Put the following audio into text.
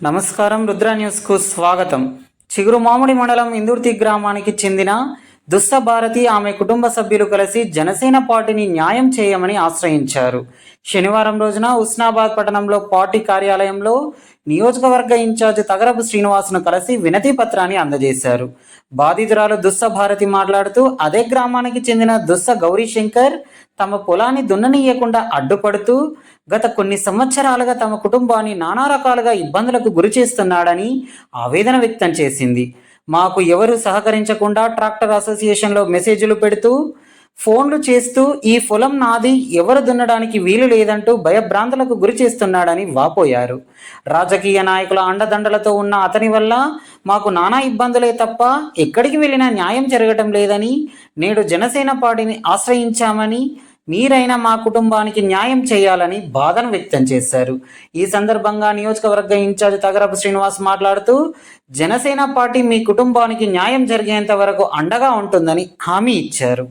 నమస్కారం. రుద్ర న్యూస్కు స్వాగతం. చిగురుమామిడి మండలం ఇందుర్తి గ్రామానికి చెందిన దుస్స భారతి ఆమె కుటుంబ సభ్యులు కలిసి జనసేన పార్టీని న్యాయం చేయమని ఆశ్రయించారు. శనివారం రోజున ఉస్నాబాద్ పట్టణంలో పార్టీ కార్యాలయంలో నియోజకవర్గ ఇన్ఛార్జ్ తగరపు శ్రీనివాస్ను కలిసి వినతి పత్రాన్ని అందజేశారు. బాధితురాలు దుస్స భారతి మాట్లాడుతూ, అదే గ్రామానికి చెందిన దుస్స గౌరీశంకర్ తమ పొలాన్ని దున్ననీయకుండా అడ్డుపడుతూ గత కొన్ని సంవత్సరాలుగా తమ కుటుంబాన్ని నానా రకాలుగా ఇబ్బందులకు గురి చేస్తున్నాడని ఆవేదన వ్యక్తం చేసింది. మాకు ఎవరు సహకరించకుండా ట్రాక్టర్ అసోసియేషన్లో మెసేజ్లు పెడుతూ ఫోన్లు చేస్తూ ఈ పొలం నాది, ఎవరు దున్నడానికి వీలు లేదంటూ భయభ్రాంతులకు గురి చేస్తున్నాడని వాపోయారు. రాజకీయ నాయకుల అండదండలతో ఉన్న అతని వల్ల మాకు నానా ఇబ్బందులే తప్ప ఎక్కడికి వెళ్ళినా న్యాయం జరగటం లేదని, నేడు జనసేన పార్టీని ఆశ్రయించామని, మీరైనా మా కుటుంబానికి న్యాయం చేయాలని బాధను వ్యక్తం చేశారు. ఈ సందర్భంగా నియోజకవర్గ ఇన్ఛార్జ్ తగరపు శ్రీనివాస్ మాట్లాడుతూ, జనసేన పార్టీ మీ కుటుంబానికి న్యాయం జరిగేంత వరకు అండగా ఉంటుందని హామీ ఇచ్చారు.